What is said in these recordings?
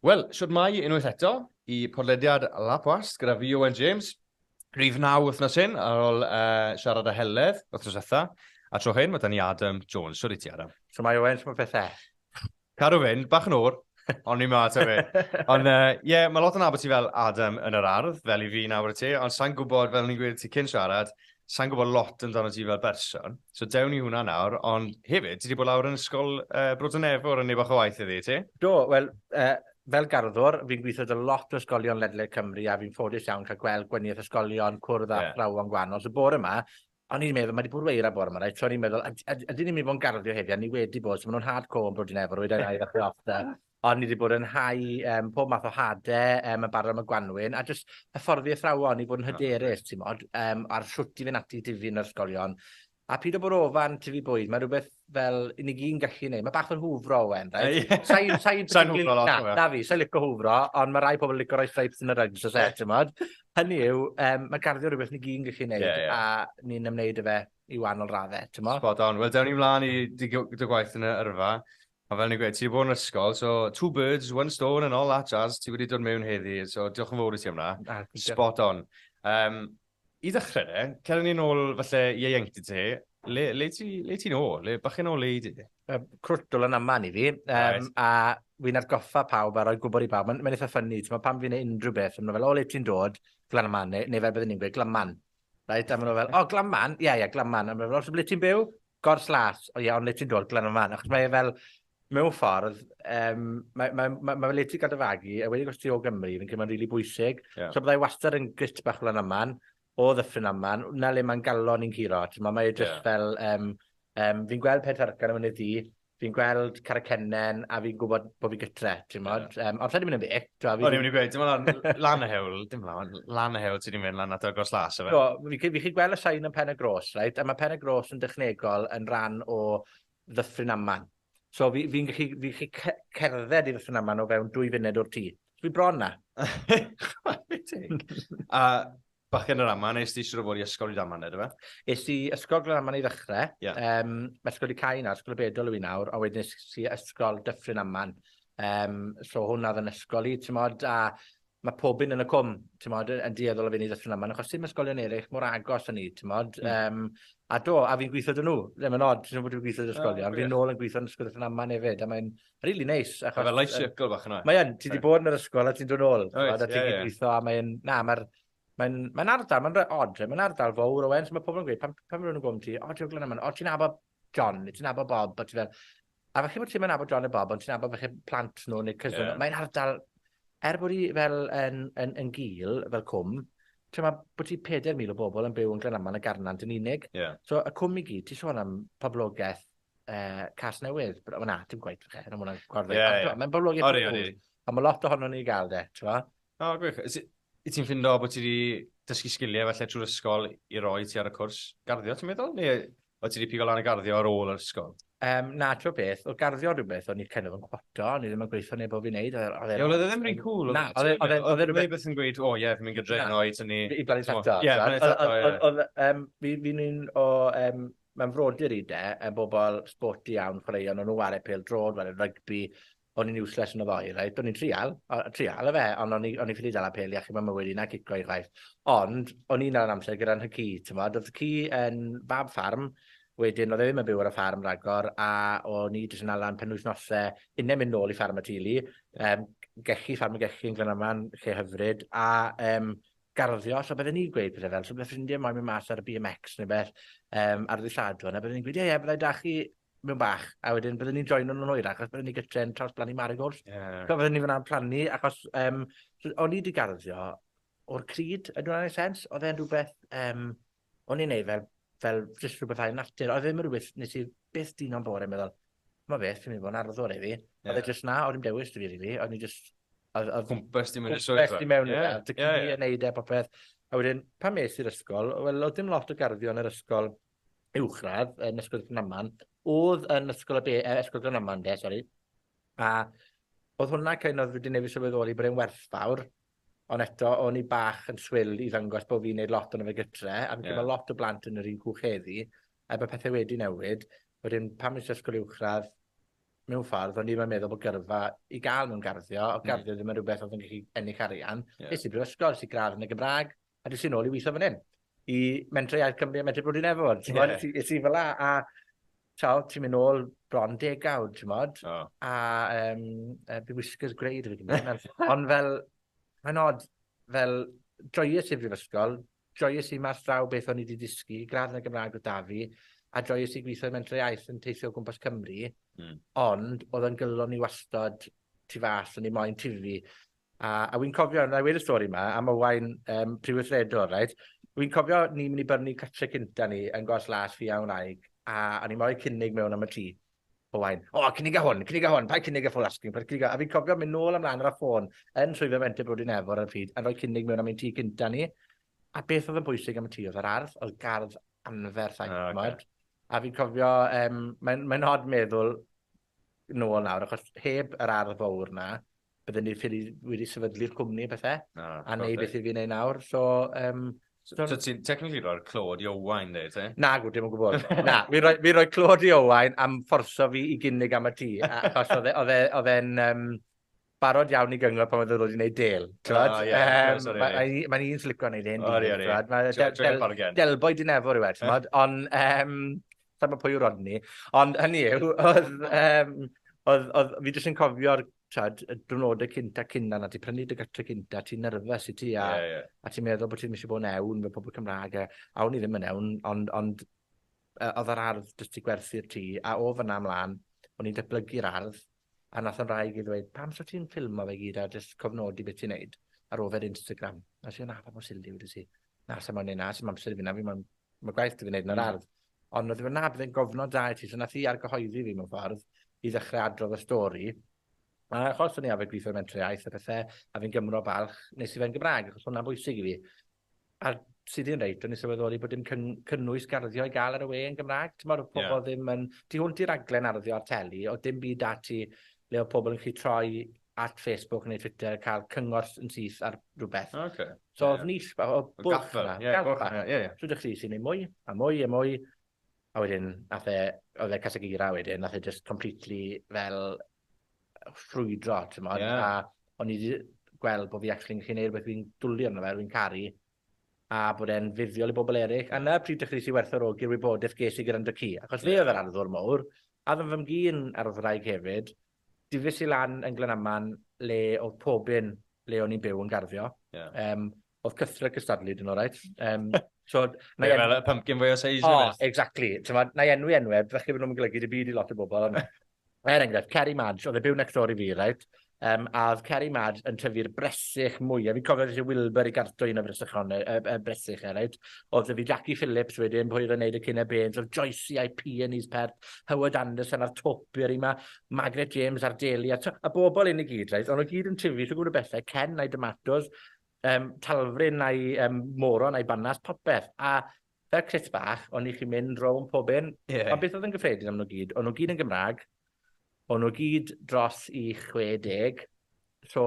Wel, siwr mai unwaith eto i podlediad Wast gyda fi Owen James. Rhif 9 wythnos hyn ar ôl siarad â Heledd, wythnos etha. A tro hyn, mae da ni Adam Jones. Siwr i ti, Adam? So mae Owen, mae'n pethau. Cadw fynd, bach yn o'r, ond ni'n math o fe. Ond mae lot yn abod ti fel Adam yn yr ardd, fel i fi nawr y ti, ond sa'n gwybod, fel ni'n gweud ti cyn siarad, sa'n gwybod lot amdano ti fel berson. So dewn ni hwnna nawr, ond hefyd, ti wedi bod lawr yn ysgol Brodynefwr yn ei bach o waith iddi, ti? Do, wel, fel garddwr, fi'n gweithio dy lot o ysgolion ledled Cymru a fi'n ffodus iawn cael gweld gwaniaeth ysgolion, cwrdd a thrawon gwahanol. So bore yma, o'n i'n meddwl, mae wedi bod weir a bore yma, right? So o'n i'n meddwl, ydyn ni'n mynd i bod yn garddio heddi, a ni wedi bod, so maen nhw'n hardcore yn Brodynefwr, wedyn i ddechrau ofta. Ond ni wedi bod yn hau pob math o hadau, yn barod am y Gwanwyn, a jyst hyfforddi athrawon i fod yn hyderus, ti'n modd, a'r siwt i fynd ati difyn yr ysgolion. A pryd o bod ofan tyfu bwyd, mae rhywbeth fel i ni gyn gallu neud. Mae bach yn hwfro, Owen, right? Sa'n hwfro lot, na fi, sa'n licio hwfro, ond mae rai pobl licio roi stripes yn y rugs o set, ti'n modd. Hynny yw, mae garddio rhywbeth ni gyn gallu neud, a ni'n ymwneud y fe i wahanol raddau, ti'n modd? Spot on. Wel, dewn ni mlaen i dy gwaith yn y yrfa. A fel ni'n gweud, ti wedi bod yn ysgol, so 2 birds, 1 stone and all that jazz, ti wedi dod mewn heddi, so diolch yn fawr i ti am hwnna. Spot on. I ddechrau, cer ni nôl falle i ieuenctid ti, le ti'n ôl? Le bach yn ôl le i ti? Crwtl yn aman i fi, a fi'n atgoffa pawb a roi gwybod i pawb. Mae'n eitha ffynnu, pan fi'n neud unrhyw beth, mae'n fel, o le ti'n dod, Glanman, neu fel byddwn ni'n gweud, Glanman. Right? A mae'n fel, o, Glanman? Ie, Glanman. A mae'n fel, o, le ti'n byw? Gorslas. O, ie, ond le ti'n dod, Glanman. Achos mae fel, mewn ffordd, mae le ti'n gadafagi, a wedi gosti o Gymru, fi'n cymryd rili bwysig. So byddai wastad yn grit bach fel yn aman, o ddyffryn aman, na le mae'n galon i'n curo. Mae jyst fel, fi'n gweld Petarcan yn mynydd di, fi'n gweld Caracennen, a fi'n gwybod bod fi gytre, ti'n modd. Ond rhaid i mynd yn beth. O, ni'n mynd i gweud, dim lan y hewl, lan y hewl ti wedi mynd lan at y Gorslas, efe? Do, fi chi gweld y sain yn Pen y Gros, right? A mae Pen y Gros yn dechnegol yn rhan o ddyffryn aman. So fi'n gallu cerdded i ddyffryn aman o fewn 2 funud o'r tŷ. Fi'n bron na. A bachgen yr aman, nes ti siŵr o fod i ysgol i daman, edrych fe? Es i ysgol Glanaman i ddechrau. Mae ysgol i cael na, ysgol y bedol yw i nawr, a wedyn es i ysgol Dyffryn Aman. So hwnna oedd yn ysgol i, ti'n modd, a mae pob un yn y cwm, ti'n modd, yn dieddol o fynd i Dyffryn Aman, achos ddim ysgolion eraill mor agos yn ni, ti'n modd. A do, a fi'n gweithio dyn nhw. Ddim yn od, ti'n bod fi'n gweithio dy ysgolion. Fi'n nôl yn gweithio yn ysgol Dyffryn Aman hefyd, a mae'n really neis. A fe life circle bach yna? Mae'n, ti wedi bod yn yr ysgol a ti'n dod nôl. A ti'n gweithio, a mae'n ardal, mae'n od, mae'n ardal fawr o wen, so mae pobl yn gweud, pan maen nhw'n gwybod ti, o, ti'n gwybod yma, o, ti'n abo John, ti'n abo Bob, a ti'n fel, a falle bod ti'n mynd abo John a Bob, ond ti'n abo falle plant nhw, neu cyswn nhw, mae'n ardal, bod i fel yn gil, fel cwm, ti'n meddwl bod ti 4,000 o bobl yn byw yn Glanaman y Garnant yn unig, so y cwm i gyd, ti'n sôn am poblogaeth Cas Newydd, na, ti'n gweud, mae'n poblogaeth, a mae lot ohono ni i gael de, ti'n meddwl? O, gwych. I ti'n ffindo bod ti wedi dysgu sgiliau felly trwy'r ysgol i roi ti ar y cwrs garddio, ti'n meddwl? Neu o ti wedi pigo lan y garddio ar ôl yr ysgol? Na, tro beth, o garddio rhywbeth, o'n i'n kind of yn chwato, o'n i ddim yn gweithio neu bod fi'n neud. Ie, oedd e ddim rhi'n cool. Na, oedd e rhywbeth yn gweud, o ie, fi'n mynd gydreno i tynnu... I blannu tato. Ie, blannu tato, ie. Fi'n un o... Mae'n frodyr i de, bobl sporty iawn, chwaraeon, o'n nhw ar e pêl drod, rygbi, o'n i'n useless yn y ddoi, right? O'n i'n trial y fe, ond o'n i'n ffili dal a peli achub am mywyd i'n cico i gwaith. Ond, o'n i'n ar amser gyda'n hyci, ti'n modd, oedd y ci yn fab ffarm, wedyn oedd e ddim yn byw ar y ffarm ragor, a o'n i jyst yn alan penwythnosau, unnau mynd nôl i ffarm y tili, ffarm y gechi yn Glanaman, lle hyfryd, a garddio, so byddwn ni'n gweud pethau fel, so byddai ffrindiau moyn mynd mas ar y BMX neu beth, ar ddilladwn, a byddwn ni'n gweud, ie, byddai da chi mewn bach, a wedyn byddwn ni'n joino nhw'n hwyrach, achos byddwn ni'n gytre'n trawsblannu marigolds. Byddwn ni'n fyna'n plannu, achos o'n i wedi garddio o'r cryd, ydw hwnna'n ei sens? Oedd e'n rhywbeth, o'n i'n neud fel jyst rhywbeth ail natur, oedd e'n rhywbeth, nes i beth dyn o'n bore, meddwl, mae beth, fi'n mynd bod yn arddor i fi. Oedd e jyst na, oedd i'n dewis dy fi, rili, oedd i'n jyst... Cwmpas di mewn i swyddfa. Cwmpas di mewn i fe, dy cyn i wneud e popeth. A wedyn, pan mes i'r ysgol, wel, oedd dim lot o garddio yn yr ysgol uwchradd, yn ysgol Glanaman, oedd yn ysgol Glanaman, a oedd hwnna cael oedd wedi nefyd sylweddoli bod e'n werthfawr, ond eto, o'n i bach yn swil i ddangos bod fi'n neud lot o'n y fe gytre, a fi'n cael lot o blant yn yr un cwch heddi, a bod pethau wedi newid, wedyn pan mis ysgol uwchradd, mewn ffordd, o'n i'n meddwl bod gyrfa i gael mewn garddio, o garddio ddim yn rhywbeth oedd yn gallu ennill arian. Nes i brifysgol, nes i gradd yn y Gymraeg, a dwi'n sy'n ôl i weithio fan hyn. I mentre iaith Cymru a mentre Podlediad. Is i fel a ti'n mynd nôl bron degawd, ti'n modd, a bu whiskers greid fi gyda'n. Ond fel, mae'n odd, fel joyous i brifysgol, joyous i mas draw beth o'n i wedi dysgu, gradd yn y Gymraeg o da fi, a joyous i gweithio mentre iaith yn teithio o gwmpas Cymru, ond oedd yn gylon ni wastad tu fas, o'n i moyn tifi. A wy'n cofio, na i wedi stori yma, am Owain prifwythredwr, right? Wy'n cofio ni'n mynd i byrnu cartre cynta ni yn gos las fi a wnaig, a ni'n moyn cynnig mewn am y tŷ. Owain, cynnig a hwn, pa cynnig a ffôl asking. A fi'n cofio mynd nôl ymlaen ar y ffôn yn swyddfa mentre Podlediad ar y pryd, a rhoi cynnig mewn am ein tŷ cynta ni. A beth oedd yn bwysig am y tŷ oedd yr ardd, oedd gardd anferth a fi'n cofio, mae'n hod meddwl nôl nawr, achos heb yr ardd fawr na, byddwn ni wedi sefydlu'r cwmni bethau, a neud beth i fi wneud nawr. So ti'n technically roi'r clod i Owain, dweud, eh? Na, dim yn gwybod. Na, fi roi clod i Owain am fforso fi i gynnig am y tŷ, achos oedd e'n barod iawn i gyngor pan oedd wedi gwneud del. Mae'n un slico wneud e'n delboi dinefo rhywbeth, ond sa'n ma pwy yw rodni. Ond hynny yw, oedd fi jyst yn cofio'r y diwrnodau cynta cynna na ti prynu dy gatre cynta, ti'n nerfus i ti a ti'n meddwl bod ti'n mysio bod yn ewn fe pobl Cymraeg a awn i ddim yn ewn, ond oedd yr ardd jyst i gwerthu'r tŷ a o fyna ymlaen, o'n i'n datblygu'r ardd a nath o'n rhaid i ddweud, pam so ti'n ffilmo fe gyd a jyst cofnodi beth ti'n neud ar ofer Instagram? A si'n pa mor sildi wedi si. Na, sy'n ma'n neud na, sy'n mamser i fi na, mae gwaith ti fi neud yn yr ardd. Ond oedd e'n byddai'n gofnod da i ti, so nath i argyhoeddi fi mewn ffordd i ddechrau adrodd y stori. A achos o'n i afeg gweithio mentre iaith a bethau, a fi'n Gymro balch, nes i fe'n Gymraeg, achos hwnna'n bwysig i fi. A sydd i'n reit, o'n i sylweddoli bod dim cynnwys garddio i gael ar y we yn Gymraeg. Ti'n meddwl, pobl ddim yn... Ti hwnt i'r raglen arddio ar teli, o dim byd dati le o pobl yn chi troi at Facebook neu Twitter, cael cyngor yn syth ar rhywbeth. So oedd nish, o bwlch yna. So ydych chi sy'n neud mwy, a mwy. A wedyn, oedd e Casagira wedyn, nath e just completely fel ffrwydro, a o'n i wedi gweld bod fi actually'n gallu gwneud beth fi'n dwlu arno fe, fi'n caru, a bod e'n fuddiol i bobl eraill. A na pryd ydych chi sy'n werthfawrogi'r wybodaeth ges i gyda'n dy ci, achos fe oedd yr arddwr mawr, a ddim fy mgyn ar wraig hefyd, difys i lan yn Glenaman le oedd pobyn le o'n i'n byw yn garddio. Oedd cythra cystadlu dyn nhw, right? Fel y pumpkin fwy o seis. Exactly. Na i enwi, felly bod nhw'n golygu dy byd i lot o bobl. Enghraifft, Ceri Madge, oedd e byw next door i fi, right? A oedd Ceri Madge yn tyfu'r bresych mwyaf. Fi'n cofio eisiau Wilbur i garto un o bresych, right? Oedd fi Jackie Phillips wedyn, pwy oedd yn neud y cyn y bens, oedd Joyce IP yn is pert, Howard Anderson ar topi'r yma, Margaret James ar deli, a bobl un i gyd, right? Ond oedd gyd yn tyfu, so gwrdd y bethau, Ken a'i tomatos, Talfryn a'i moron a'i banas, popeth. A fel crit bach, o'n i chi'n mynd rown pob un. Ond beth oedd yn gyffredin am nhw gyd? O'n nhw gyd yn Gymraeg, o'n nhw gyd dros i 60, so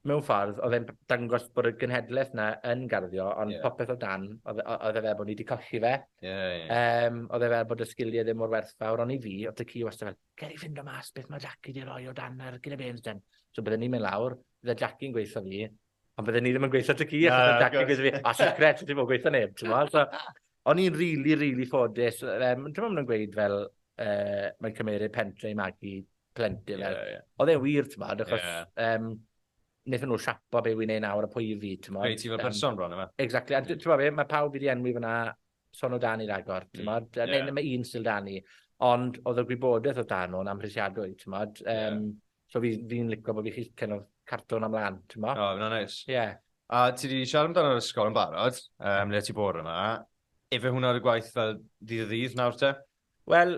mewn ffordd, oedd e'n dangos bod y genhedlaeth yna yn garddio, ond popeth o dan, oedd e fel bod ni wedi colli fe. Oedd e fel bod y sgiliau ddim mor werthfawr, ond i fi, oedd y ci wastad fel, ger i ffind o mas beth mae Jackie di roi o dan ar gyn y bens den. So byddwn ni'n mynd lawr, bydde Jackie'n gweithio fi, ond byddwn ni ddim yn gweithio dy ci, achos Jackie gweithio fi, a secret, ti'n fawr gweithio neb, ti'n fawr. So, o'n i'n really ffodus. Dwi'n meddwl yn gweud fel, mae'n cymeryd pentre i magu plentyn. Oedd e'n wir, ti'n fawr, achos wnaethon nhw siapo be wy'n neud nawr a pwy i fi, ti'n fawr. Reit, i fel person bron yma. Exactly, a ti'n fawr, mae pawb wedi enwi fyna son o dan i'r agor, ti'n fawr. Mae un sy'n dan i, ond oedd y gwybodaeth o dan nhw'n amhrisiadwy, ti'n fawr. So fi'n licio bod fi chi cartwn amlan, ti'n fawr. O, fyna neis. A ti wedi siarad amdano'r ysgol yn barod, le ti bod yma. Efe hwnna'r gwaith fel ddydd nawr te? Wel,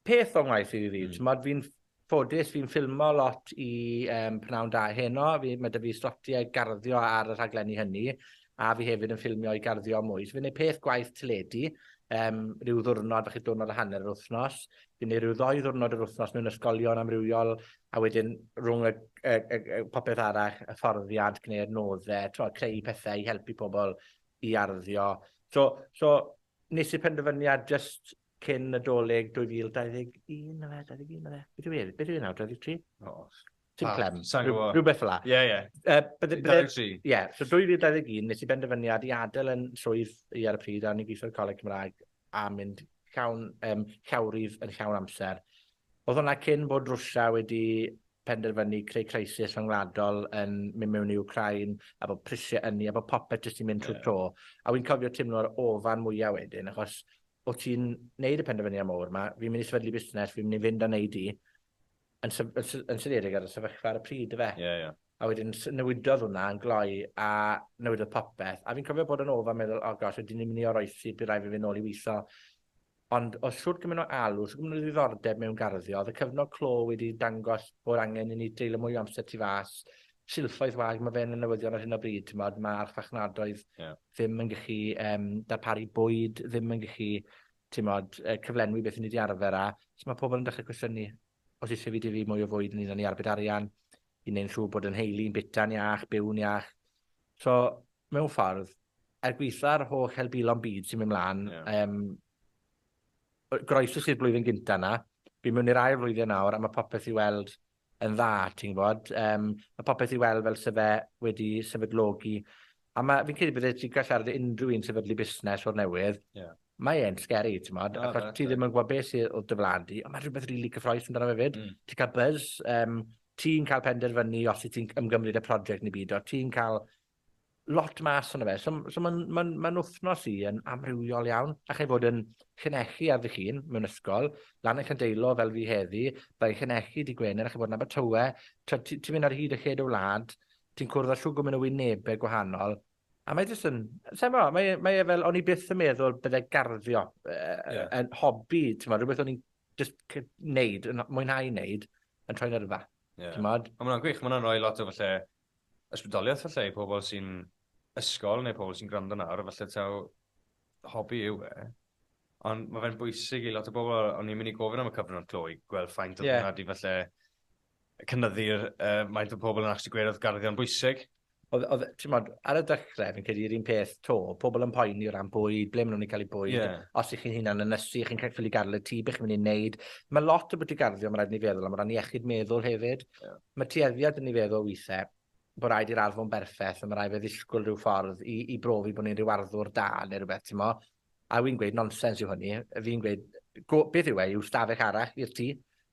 peth o'n gwaith i ddydd. Fi'n ffodus, fi'n ffilmo lot i pnawn da heno. Mae dy fi slotiau garddio ar y rhaglenni hynny, a fi hefyd yn ffilmio i garddio mwy. Fi'n gwneud peth gwaith teledu, rhyw ddwrnod, falle diwrnod a hanner yr wythnos. Fi'n gwneud rhyw 2 ddwrnod yr wythnos mewn ysgolion amrywiol, a wedyn rhwng y popeth arall, y fforddiad, gwneud noddau, creu pethau i helpu pobl i arddio. So nes i penderfyniad just cyn y doleg 2021, na fe, 21, na fe. Beth yw e nawr, 23? Ti'n clem? Sa'n gwybod. Rhywbeth fel la. Ie. 23. Ie, so 2021 nes i benderfyniad i adael yn swydd i ar y pryd, a ni gweithio'r Coleg Cymraeg a mynd llawrydd yn llawn amser. Oedd hwnna cyn bod Rwsia wedi penderfynu creu crisis rhyngwladol yn mynd mewn i Ukraine, a bod prisiau ynni, a bod popeth jyst i mynd trwy tro. A wy'n cofio teimlo'r ofan mwyaf wedyn, achos o ti'n neud y penderfyniad mawr yma, fi'n mynd i sefydlu busnes, fi'n mynd i fynd â neud i, yn syniedig ar y sefyllfa ar y pryd, y fe. A wedyn newidodd hwnna yn gloi a newidodd popeth. A fi'n cofio bod yn ofan meddwl, o gosh, ydyn ni'n mynd i oroesi bydd rai fi fynd nôl i weithio. Ond os siwrt gymaint o alw, siwrt gymaint o ddiddordeb mewn garddio, oedd y cyfnod clo wedi dangos bod angen i ni deilo mwy o amser tu fas. Silffoedd wag, mae fe'n y newyddion ar hyn o bryd, mae'r ffachnadoedd ddim yn gallu darparu bwyd, ddim yn gallu cyflenwi beth ni wedi arfer a. So mae pobl yn dechrau cwestiynu, os eisiau fi difu mwy o fwyd yn un o'n i arbed arian, i wneud siŵr bod yn heili'n bita'n iach, byw'n iach. So, mewn ffordd, gweithio'r holl helbilon byd sy'n mynd mlaen, groeso sydd blwyddyn gynta na, fi'n mynd i'r ail flwyddyn nawr, a mae popeth i weld yn dda, ti'n gwybod. Mae popeth i weld fel se fe wedi sefydlogi. A fi'n credu bydd ti'n gallu siarad unrhyw un sefydlu busnes o'r newydd. Mae e'n scary, ti'n gwybod, achos ti ddim yn gwybod beth sydd o dyfladu, ond mae'n rhywbeth rili cyffroes yn dyna hefyd. Ti'n cael buzz, ti'n cael penderfynu os ti'n ymgymryd y prosiect neu byd, o ti'n cael lot mas o'n fe. So mae'n wythnos i yn amrywiol iawn. A chai fod yn chynnechu ar ddych hun mewn ysgol, lan eich deilo fel fi heddi, byddai chynnechu di Gwener, a chai fod yn Abertawe, ti'n mynd ar hyd y lled o wlad, ti'n cwrdd â siw gwmyn o wynebau gwahanol, a mae jyst yn, mae e fel, o'n i byth yn meddwl byddai garddio yn hobi, rhywbeth o'n i'n just neud, mwynhau neud, yn troi'n yrfa. A mae'n gwych, mae'n rhoi lot o falle ysbrydoliaeth falle i pobl sy'n ysgol neu pobl sy'n gwrando nawr, falle taw hobi yw e. Ond mae fe'n bwysig i lot o bobl, o'n i'n mynd i gofyn am y cyfnod clo i gweld ffaint o hwnna di falle cynyddu'r maint o pobl yn actually gweud oedd gardio'n bwysig. Ar y dechrau, fi'n credu un peth to, pobl yn poeni o ran bwyd, ble maen nhw'n cael ei bwyd, os ych chi'n hunan yn ysu, chi'n cael ei gadw y tŷ, beth chi'n mynd i wneud. Mae lot o beth i garddio, mae'n rhaid ni feddwl, am ran iechyd meddwl hefyd. Mae tueddiad yn ei feddwl weithiau, bod rhaid i'r arfon berffaith, a mae rhaid fe ddisgwyl rhyw ffordd i brofi bod ni'n rhyw arddwr da neu rhywbeth, ti'n mo. A wy'n gweud nonsens yw hynny. Fi'n gweud, beth yw e, yw stafell arall i'r tŷ.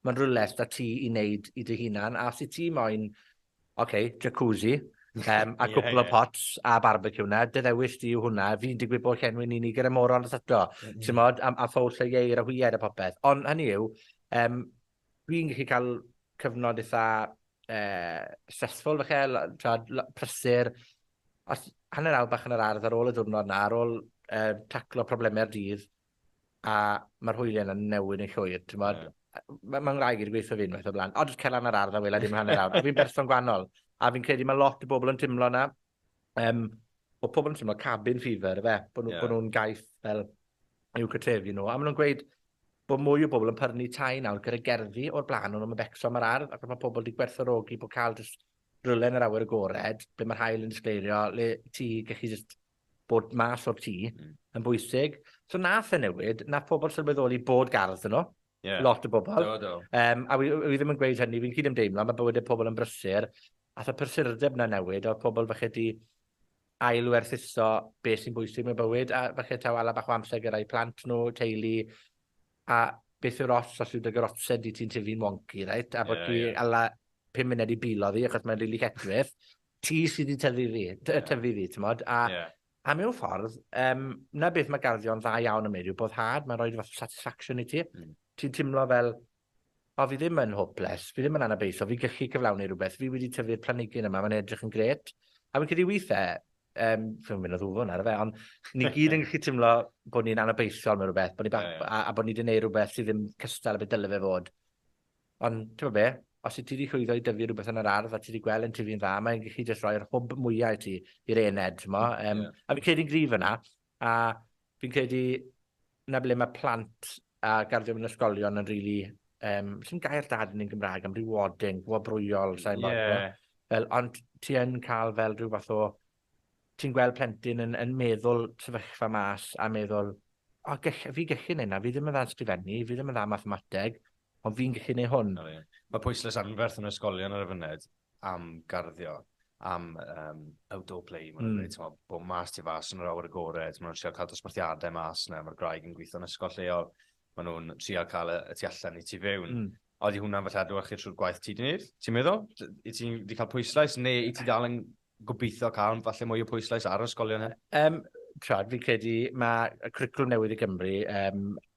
Mae'n rhywles da ti i wneud i dy hunan, a os i ti moyn, jacuzzi, a gwpl o pots a barbecue na, ddewis di yw hwnna, fi'n digwydd bod llenwi'n unig gyda moron a sato, ti'n modd, a ffowl lleieir a hwyed a popeth. Ond hynny yw, fi'n gallu cael cyfnod eitha stressful falle, prysur, os hanner awr bach yn yr ardd ar ôl y diwrnod na, ar ôl taclo problemau'r dydd, a mae'r hwyliau yn newid yn llwyr, ti'n modd, mae'n rhaid i'r gweithio fi'n meddwl blaen, jyst cael hanner ardd a wela dim hanner awr, fi'n berson gwannol. A fi'n credu mae lot o bobl yn tymlo na. O pobl yn tymlo cabin fever, bod nhw'n gaeth fel i'w cytrefi nhw. A maen nhw'n gweud bod mwy o bobl yn pyrnu tai nawr gyda gerddi o'r blaen nhw'n becso am yr ardd, ac mae pobl wedi gwerthorogi bod cael rhywle yn yr awyr agored, ble mae'r hael yn disgleirio, le ti gallu just bod mas o'r tŷ yn bwysig. So nath e newid, nath pobl sylweddoli bod gardd nhw. Lot o bobl. A wi ddim yn gweud hynny, fi'n cyd-ymdeimlo, mae bywyd y pobl yn brysur. A tha persurdeb na newid, o pobl falle di ailwerthuso beth sy'n bwysig mewn bywyd, a falle taw ala bach o amser gyrra'i plant nhw, teulu, a beth yw'r os yw dy gyrotse di ti'n tyfu'n wonki, right? A bod ti ala 5 munud i bilo fi, achos mae'n rili cetfydd, ti sydd wedi tyfu fi, ti'n modd? A mewn ffordd, na beth mae gardio'n dda iawn yn meddwl, bod had, mae'n rhoi fath satisfaction i ti. Ti'n teimlo fel, fi ddim yn hopeless, fi ddim yn anabeitho, fi gallu cyflawni rhywbeth, fi wedi tyfu'r planhigyn yma, mae'n edrych yn gret. A fi'n credu weithiau, fi'n mynd o ddwfwn ar y fe, ond ni gyd yn gallu teimlo bod ni'n anabeithiol mewn rhywbeth, a bod ni wedi gwneud rhywbeth sydd ddim cystal a beth dyle fe fod. Ond, ti'n be, os ti wedi llwyddo i dyfu rhywbeth yn yr ardd a ti wedi gweld yn tyfu'n dda, mae'n gallu jyst rhoi'r hwb mwyaf i ti i'r ened, a fi'n credu'n grif yna, a fi'n credu na ble mae plant a garddio mewn ysgolion yn rili sy'n gair dad yn Gymraeg am rewarding, wobrwyol, ond ti yn cael fel rhyw fath o, ti'n gweld plentyn yn meddwl sefyllfa mas a meddwl, fi gallu neud na, fi ddim yn dda ysgrifennu, fi ddim yn dda mathemateg, ond fi'n gallu neud hwn. Mae pwyslais anferth yn ysgolion ar y fyned am garddio, am outdoor play. Mae'n dweud, bod mas ti fas yn yr awyr agored, maen nhw'n trio cael dosbarthiadau mas yna, mae'r graig yn gweithio yn ysgol lleol, maen nhw'n trio cael y tu allan i ti fewn. Oeddi hwnna'n falle adwach i'r trwy'r gwaith ti di wneud? Ti'n meddwl? I ti wedi cael pwyslais, neu i ti dal yn gobeithio cael falle mwy o pwyslais ar ysgolion hyn? Trad, fi'n credu mae y cwricwlwm newydd i Gymru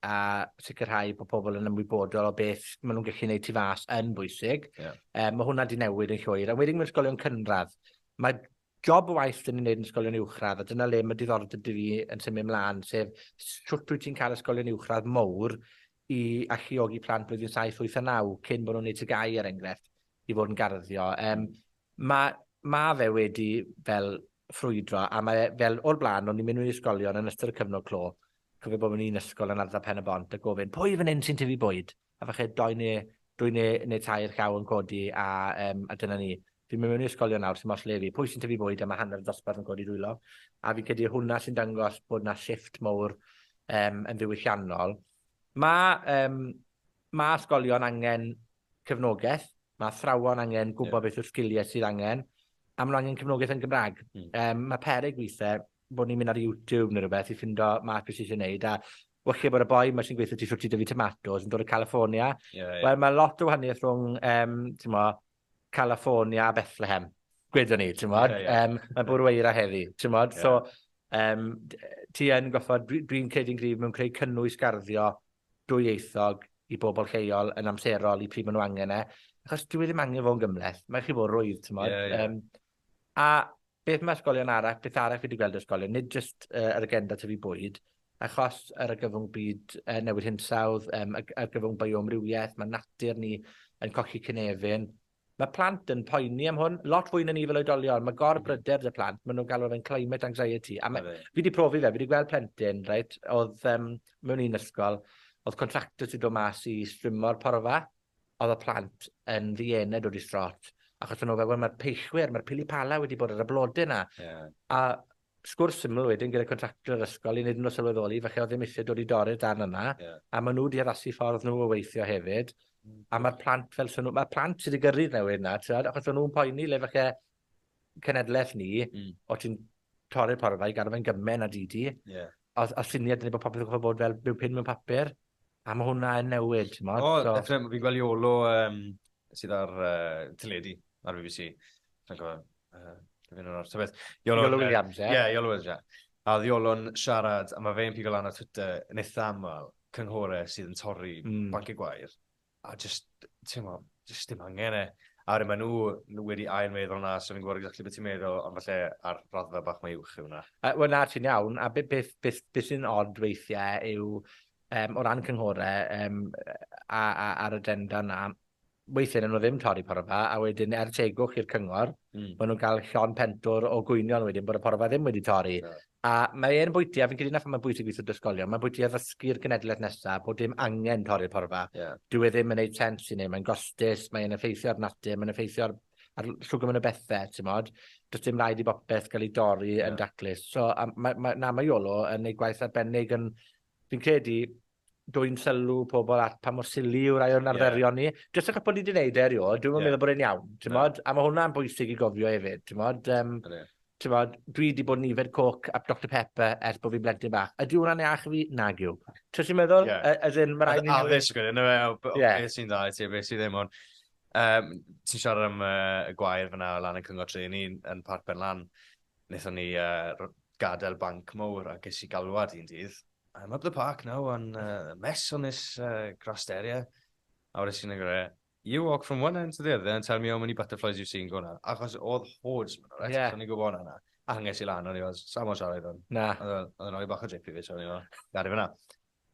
a sicrhau bod pobl yn ymwybodol o beth maen nhw'n gallu gwneud tu fas yn bwysig. Mae hwnna di newid yn llwyr. A wedyn mewn ysgolion cynradd, mae job o waith dyn ni'n gwneud yn ysgolion uwchradd, a dyna le mae diddordeb dy fi yn symud mlaen, sef sut wyt ti'n cael ysgolion uwchradd mowr i alluogi plant blwyddyn 7, 8 a 9 cyn bod nhw'n gwneud tygau er enghraifft i fod yn garddio. Mae fe wedi fel ffrwydro, a mae fel o'r blaen, o'n i'n mynd i'r ysgolion yn ystod y cyfnod clo, cofio bod yn un ysgol yn Ardd Pen y Bont, a gofyn, pwy fan hyn sy'n tyfu bwyd? A falle dwy neu tair llaw yn codi, a dyna ni. Fi'n mynd i'r ysgolion nawr sy'n mos lefi, pwy sy'n tyfu bwyd, a mae hanner dosbarth yn codi dwylo. A fi'n credu hwnna sy'n dangos bod yna shift mowr yn ddiwylliannol. Mae ysgolion angen cefnogaeth, mae athrawon angen gwybod beth yw'r sgiliau sydd angen, a maen nhw angen cefnogaeth yn Gymraeg. Mae peryg weithiau bod ni'n mynd ar YouTube neu rhywbeth i ffindo math beth sy'n gwneud, a wyllio bod y boi mae sy'n gweithio ti sŵt i dyfu tomatos yn dod o California. Wel, mae lot o wahaniaeth rhwng California a Bethlehem. Gwedon ni, ti'n modd? Mae bwrw eira heddi, ti'n modd? So, ti yn goffod, dwi'n credu'n gryf mewn creu cynnwys garddio dwyieithog i bobl lleol yn amserol i pryd maen nhw angen e. Achos dwi ddim angen fo'n gymleth. Mae chi fod rwydd, ti'n modd? A beth mae ysgolion arall, beth arall fi wedi gweld ysgolion, nid jyst yr agenda tyfu bwyd, achos yr gyfwng byd newid hinsawdd, yr gyfwng bioamrywiaeth, mae natur ni yn colli cynefin. Mae plant yn poeni am hwn, lot fwy na ni fel oedolion, mae gorbryder y plant, maen nhw'n galw fe'n climate anxiety. A fi wedi profi fe, fi wedi gweld plentyn, right, oedd mewn un ysgol, oedd contractor sydd o mas i strymo'r porfa, oedd y plant yn ddiened o distrot, achos nhw fel, mae'r peichwyr, mae'r pili pala wedi bod ar y blodau yna. A sgwrs syml wedyn gyda contractor yr ysgol i wneud nhw sylweddoli, falle oedd ddim eisiau dod i dorri'r dan yna, a maen nhw wedi addasu ffordd nhw o weithio hefyd, a mae'r plant fel sy'n nhw, mae'r plant sydd wedi gyrru'r newid yna, achos nhw'n poeni le falle cenedlaeth ni, o ti'n torri'r porfa i gadw fe'n gymen a didi, a syniad yn ei bod popeth yn gwybod bod fel byw pin mewn papur, a mae hwnna yn newid. Fi'n gweld Iolo sydd ar teledu ar BBC. Iolo Williams, Ie, Iolo Williams. A oedd Iolo'n siarad, a mae fe'n pigo lan ar Twitter yn eitha aml, cynghorau sydd yn torri banciau gwair. A just dim angen e. A wedyn maen nhw wedi ail meddwl na, so fi'n gwybod exactly beth ti'n meddwl, ond falle ar raddfa bach mae uwch yw hwnna. Wel na, ti'n iawn, a beth sy'n odd weithiau yw, o ran cynghorau ar y denda na, weithiau nhw ddim torri porfa, a wedyn tegwch i'r cyngor, maen nhw'n cael llon pentwr o gwynion wedyn bod y porfa ddim wedi torri. A mae'n bwyty, a fi'n credu na phan mae'n bwysig gweithio dysgolion, mae'n bwyty a ddysgu'r genedlaeth nesaf bod dim angen torri'r porfa. Dwi ddim yn gwneud sens i ni, mae'n gostus, mae'n effeithio ar natur, mae'n effeithio ar llwg am y bethau, ti'n modd. Does dim rhaid i bopeth gael ei dorri yn daclus. So, mae Iolo yn ei gwaith arbennig yn, fi'n credu, dwi'n sylw pobl at pa mor sili yw rai o'n arferion ni. Jyst achos bod ni wedi gwneud erio, dwi'n meddwl bod e'n iawn, ti'n modd? A mae hwnna'n bwysig i gofio hefyd, ti'n modd? Dwi wedi bod nifer coc a Dr Pepper ers bod fi'n blentyn bach. Ydy hwnna'n iach fi? Nag yw. Ti'n meddwl? Addysg yn beth sy'n dda i ti, beth sy'n ddim ond. Ti'n siarad am y gwair fyna lan yn cyngor treni yn Parc Benlan. Wnaethon ni gadael banc mowr a ges i galwad un dydd. I'm up the park now on a mess on this grassed area. A wedi sy'n gwneud, you walk from one end to the other and tell me how many butterflies you've seen go now. Achos oedd hordes, right? So ni'n gwybod hwnna. A hynges i lan, o'n i fod, sam o'n siarad o'n. Na. Oedd yn o'i bach o drip i fi, so o'n i fod, gari fyna.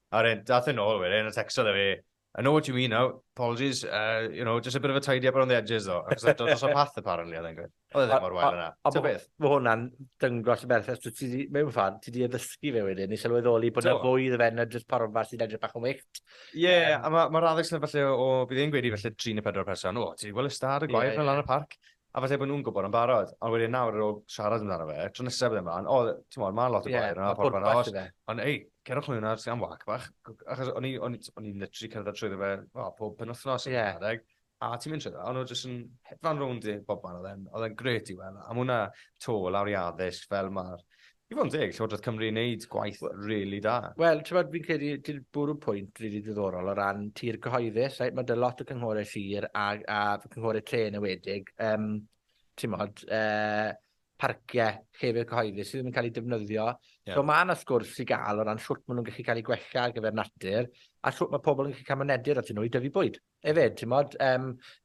A wedyn, dath yn ôl wedyn, a texto da fi, I know what you mean now, apologies, just a bit of a tidy up around the edges though. Achos does o path y parently, oedd e'n gwyd. Oedd e ddim o'r wael yna. Ta beth? Mae hwnna'n dyngos y berth, mewn ffordd, ti di addysgu fe wedyn, i sylweddoli bod yna fwy ddefen y jyst porfa sydd edrych bach yn wyllt. Ie, a mae'r addysg yna falle, bydd e'n gweud i falle 3 neu 4 person, ti wedi gweld y stad y gwair yn lan y parc? a falle bod nhw'n gwybod yn barod, ond wedyn nawr ar ôl siarad amdano fe, tro nesaf bydd ymlaen, o, ti'n modd, mae'n lot o gwair yna, ffordd barod, ond ei, cerwch nhw'n ar sy'n wac bach, achos o'n i'n literally cerdded trwy fe, pob penwthnos yn adeg, a ti'n mynd trwy fe, ond nhw'n jyst yn hedfan rownd i bob man, oedd e'n gret i weld, a mwna to lawr i addysg fel mae'r, i fod yn deg, Llywodraeth Cymru i wneud gwaith really da. Wel, ti'n bod, fi'n credu, ti'n bwrw pwynt rili diddorol o ran tir cyhoeddus, mae dy lot o cynghorau sir a cynghorau tren ywedig, ti'n bod, parciau llefydd cyhoeddus sydd yn cael ei defnyddio. So mae yna sgwrs i gael o ran siwt maen nhw'n gallu cael ei gwella ar gyfer natur, a siwt mae pobl yn gallu cael mynediad at nhw i dyfu bwyd. Efyd, ti'n bod,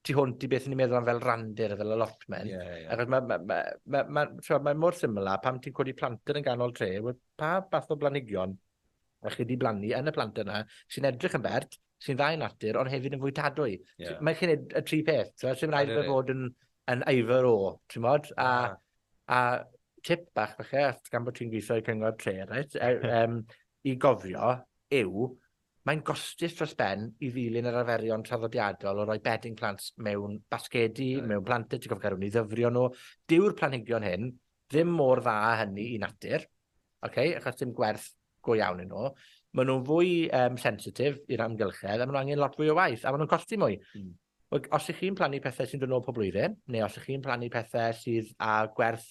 ti hwnt i beth ni'n meddwl am fel randir, fel allotment. Achos mae mor syml a pam ti'n codi planter yn ganol tre, pa bath o blanhigion a chi wedi blannu yn y plant yna, sy'n edrych yn bert, sy'n dda i natur, ond hefyd yn fwytadwy. Mae chi'n neud y tri peth, sy'n rhaid fe fod yn eifr o, ti'n bod? A tip bach falle, gan bod ti'n gweithio i cyngor tre, right? I gofio yw, mae'n gostus dros ben i ddilyn yr arferion traddodiadol o roi bedding plants mewn basgedi, mewn planter, ti'n gofio gael i ddyfrio nhw. Dyw'r planhigion hyn ddim mor dda hynny i natur, achos dim gwerth go iawn yn nhw. Maen nhw'n fwy sensitif i'r amgylchedd, a maen nhw angen lot fwy o waith, a maen nhw'n costi mwy. Os ych chi'n plannu pethau sy'n dod nôl pob blwyddyn, neu os ych chi'n plannu pethau sydd â gwerth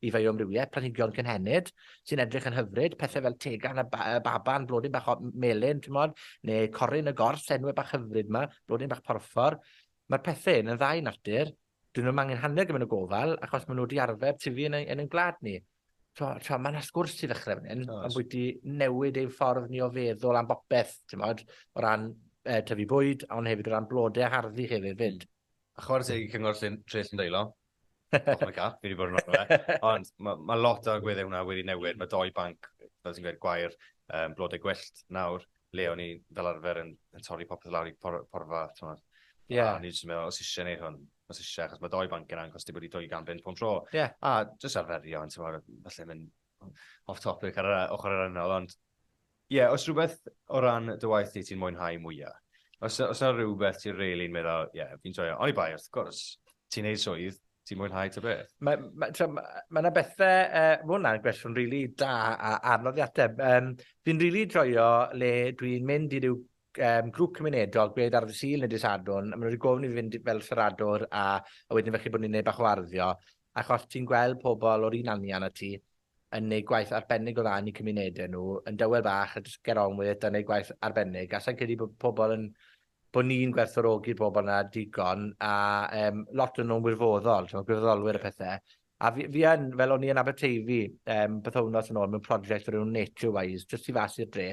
i feu omrywiaeth, planhigion cynhenid, sy'n edrych yn hyfryd, pethau fel tegan y baban, blodyn bach o melyn, neu coryn y gors, enwau bach hyfryd yma, blodyn bach porffor. Mae'r pethau yn dda i natur, dyn nhw'n angen hanner gymaint o gofal, achos maen nhw wedi arfer tyfu yn ein gwlad ni. Mae yna sgwrs i ddechrau fan hyn, ond bwyd i newid ein ffordd ni o feddwl am bopeth, o ran tyfu bwyd, ond hefyd o ran blodau a harddu hefyd fyd. A chwarae teg i cyngor tre Llyndeilo, och mae cap, fi wedi bod yn orno fe, ond mae lot o gweddau hwnna wedi newid, mae 2 banc, fel ti'n gweud, gwair, blodau gwyllt nawr, le o'n i fel arfer yn torri popeth lawr i porfa, a ni jyst yn meddwl, os eisiau neud hwn, os eisiau, achos mae 2 banc yna'n costi bod i 200 pound tro, a jyst arferio, falle mynd off topic ar ochr yr ynnol, ond os rhywbeth o ran dy waith ti'n mwynhau mwyaf, os yna rhywbeth ti'n reili'n meddwl, fi'n joio, ond i bai, wrth gwrs, ti'n neud swydd, ti'n mwynhau ty beth? Mae yna bethau, mae hwnna'n gwestiwn rili da a anodd i ateb. Fi'n rili joio le dwi'n mynd i ryw grŵp cymunedol, gwed ar y Sul neu dydd Sadwrn, a maen nhw wedi gofyn i fi fynd fel siaradwr a wedyn felly bod ni'n neud bach o arddio, achos ti'n gweld pobl o'r un anian a ti, yn neud gwaith arbennig o dda yn eu cymunedau nhw, yn dywel bach, a just get on with it, a neud gwaith arbennig. A sa'n credu bod pobl yn, bod ni'n gwerthfawrogi'r bobl yna digon, a lot yn nhw'n wirfoddol, gwirfoddolwyr y pethau. A fi yn, fel o'n i yn Aberteifi, bythownos yn ôl, mewn prosiect o'r Nature Wise, just i fas i'r dre.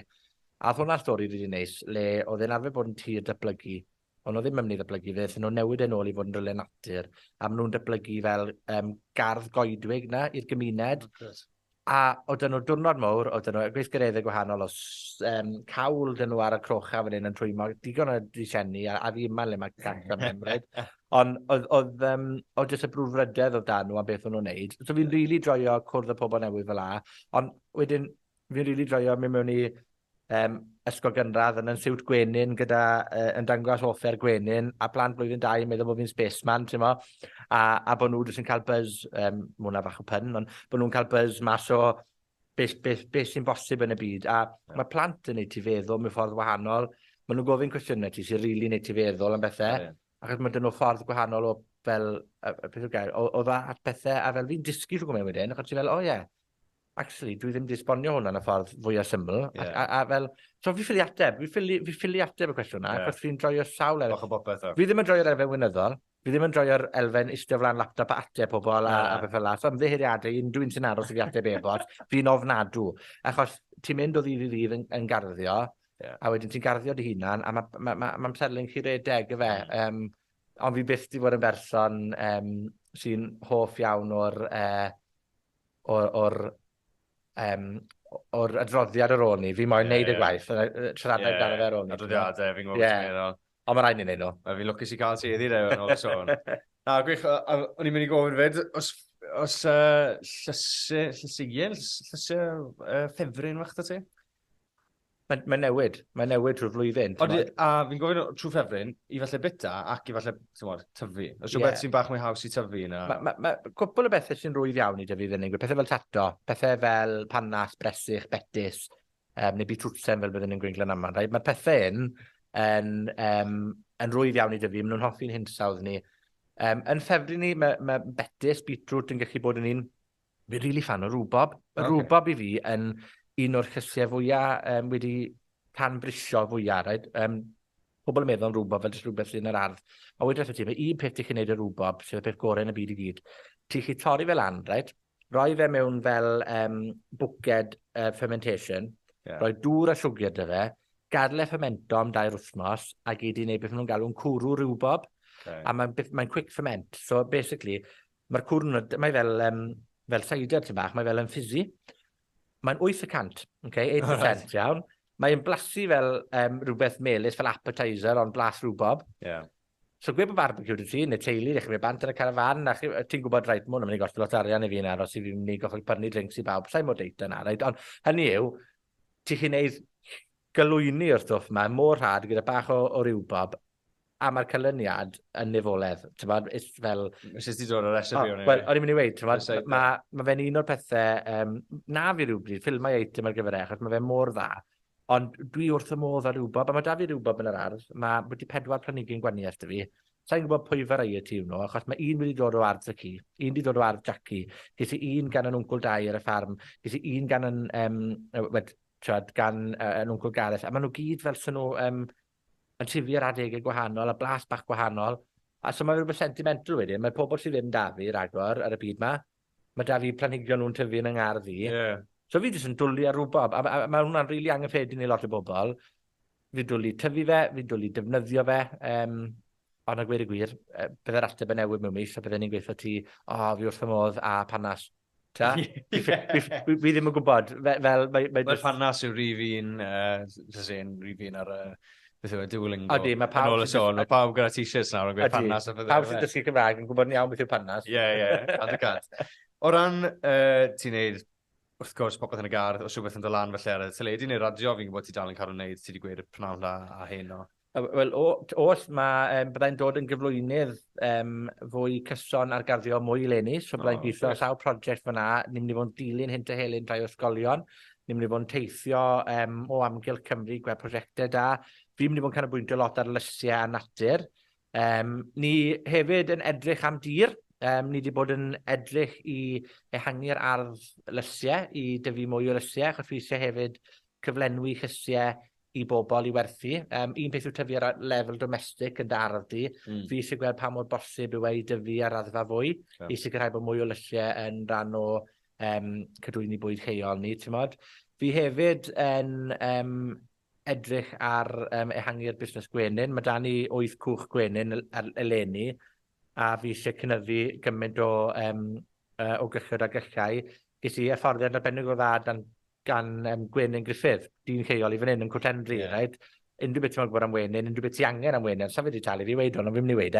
A oedd hwnna'r stori rydyn neis, le oedd e'n arfer bod yn tir datblygu, ond oedd ddim yn mynd i ddatblygu fe, nhw'n newid yn ôl i fod yn ryle natur, a maen nhw'n datblygu fel gardd goedwig na i'r gymuned. A oedden nhw diwrnod mawr, oedden nhw gweithgareddau gwahanol o cawl dyn nhw ar y crocha fan hyn yn trwymo, digon o disenni, a fi yma le mae gant am hymryd. Ond oedd jyst y brwfrydedd o dan nhw a beth o'n nhw'n neud. So fi'n rili joio cwrdd y pobl newydd fel la, ond wedyn fi'n rili joio mynd mewn i ysgol gynradd yn siwt gwenyn gyda yn dangos offer gwenyn a plant blwyddyn 2 yn meddwl bod fi'n spaceman, ti'n mo? A bod nhw jyst yn cael buzz, mwna fach o pyn, ond bod nhw'n cael buzz mas o beth sy'n bosib yn y byd. A mae plant yn neud ti feddwl mewn ffordd wahanol. Maen nhw'n gofyn cwestiynau ti sy'n rili neud ti feddwl am bethau. Achos mae dyn nhw ffordd gwahanol o fel, beth yw'r gair, o dda at bethau, a fel fi'n dysgu rhywun mewn wedyn, achos ti fel, actually, dwi ddim wedi esbonio hwnna yn y ffordd fwyaf syml. A fel, so fi ffili ateb y cwestiwn yna, achos fi'n joio sawl elfen. Fi ddim yn joio'r elfen wynyddol, fi ddim yn joio'r elfen istio flaen laptop a ateb pobl a beth fel la. So ymddeheiriadau, unrhyw sy'n aros i fi ateb e-bost, fi'n ofnadw. Achos ti'n mynd o ddydd i ddydd yn garddio, a wedyn ti'n garddio dy hunan, a mae'n selling chi redeg y fe. Ond fi byth di fod yn berson sy'n hoff iawn o'r adroddiad ar ôl ni. Fi moyn neud y gwaith, siaradau gan y fer ôl ni. Adroddiadau, fi'n gwybod sy'n meddwl. Ond mae rhaid ni'n neud nhw. Fi'n lwcus i gael ti edrych yn ôl y sôn. Na, gwych, o'n i'n mynd i gofyn fyd, os llysau ffefryn fach da ti? Mae'n newid trwy'r flwyddyn. A fi'n gofyn trwy ffefryn, i falle bita ac i falle tyfu. Os rhywbeth sy'n bach mwy haws i tyfu yna. Cwpl o bethau sy'n rwydd iawn i dyfu fyny. Pethau fel tato, pethau fel panas, bresych, betis, neu bitrwtsen fel byddwn ni'n gwynglan yma. Mae'r pethau yn rwydd iawn i dyfu, maen nhw'n hoffi'n hinsawdd ni. Yn ffefryn ni, mae betis, bitrwt yn gallu bod yn un. Fi'n rili fan o rwbob. Y rwbob i fi yn un o'r chysiau fwyaf wedi canbrisio fwyaf. Pobl yn meddwl am rwbob fel jyst rhywbeth sy'n yr ardd. A wedi rhaid ti, mae un peth i chi wneud y rwbob, sydd y peth gorau yn y byd i gyd. Ti chi torri fel an, roi fe mewn fel bwced fermentation, roi dŵr a siwgr dy fe, gadle fermento am 2 wythnos, a gyd i wneud beth nhw'n galw'n cwrw rwbob. A mae'n quick ferment. So, basically, mae'r cwrw, mae fel cider ty bach, mae fel yn ffizi. Mae'n 8%, 8%, iawn. Mae'n blasu fel rhywbeth melys, fel appetizer, ond blas rwbob. So, gwe bod barbecue dy ti, neu teulu, ddechrau mynd bant yn y carafan, a ti'n gwybod rhaid, mwyn yn mynd i gosod lot arian i fi yna, os i fi'n mynd i goffod prynu drinks i bawb, sa'i mod deit yna, ond hynny yw, ti'n chi'n neud galwyni o'r stwff yma, mor rhad gyda bach o rywbob, a mae'r cylyniad yn nifoledd. Fel... Nes ti dod o'r recipe o'n Wel, o'n i'n mynd i weid, mae fe'n un o'r pethau, na fi rhywbryd, ffilmau eitem ar gyfer achos mae fe mor dda, ond dwi wrth y modd ar rwbob, a mae da fi rwbob yn yr ardd, mae wedi 4 planhigyn gwaniaeth dy fi. Sa'n gwybod pwy farai y tîm nhw, achos mae un wedi dod o ardd y ci, un wedi dod o ardd Jackie, ges i un gan yn wncl dau ar y ffarm, ges i un gan yn wncl Gareth, a maen nhw gyd fel sy'n nhw yn tifu ar adegau gwahanol, a blas bach gwahanol. A so mae rhywbeth sentimental wedyn, mae pobl sydd ddim da fi ragor ar y byd ma. Mae da fi planhigion nhw'n tyfu yn yng fi. So fi jyst yn dwlu ar rwbob, a mae hwnna'n rili angyffredin i lot o bobl. Fi'n dwlu tyfu fe, fi'n dwlu defnyddio fe, ond a gweud y gwir, byddai'r ateb yn newid mewn mis, a byddai ni'n gweithio ti, fi wrth y modd a panas. Fi ddim yn gwybod. Mae'r panas yw rifin ar beth yw e, Duolingo. Odi, mae pawb... Mae pawb gyda t-shirts nawr yn gweud panas. Pawb sy'n dysgu Cymraeg yn gwybod yn iawn beth yw panas. Ie. O ran ti'n neud, wrth gwrs, popeth yn y gardd, os rhywbeth yn dod lan felly ar y teledu neu radio, fi'n gwybod ti dal yn cael ei wneud, ti wedi gweud y pnawn a hyn o. Wel, oes, byddai'n dod yn gyflwynydd fwy cyson ar garddio mwy leni, so byddai'n gweithio sawl prosiect fyna, ni'n mynd i fod yn dilyn hynta helyn rhai o ysgolion, ni'n mynd i fod yn teithio o amgylch Cymru, gwe prosiectau da, fi'n mynd i fod yn canolbwyntio lot ar lysiau a natur. Ni hefyd yn edrych am dir, ni wedi bod yn edrych i ehangu'r ardd lysiau, i dyfu mwy o lysiau, achos fi eisiau hefyd cyflenwi chysiau i bobl i werthu. Un peth yw tyfu ar lefel domestic yn dardi. Fi eisiau gweld pa mor bosib yw ei dyfu ar raddfa fwy. I sicrhau bod mwy o lysiau yn rhan o cadwyni bwyd lleol ni, ti'n modd. Fi hefyd yn edrych ar ehangu'r busnes gwenyn. Mae da ni 8 cwch gwenyn eleni, a fi eisiau cynyddu gymaint o gychod a gychau. Ges i hyfforddiad arbennig o dda gan Gwenyn Griffith, dyn lleol i fan hyn yn Cwtendri, unrhyw beth ti'n gwybod am wenyn, unrhyw beth ti angen am wenyn, sa fe wedi talu fi weid hwn, ond fi'n mynd i weid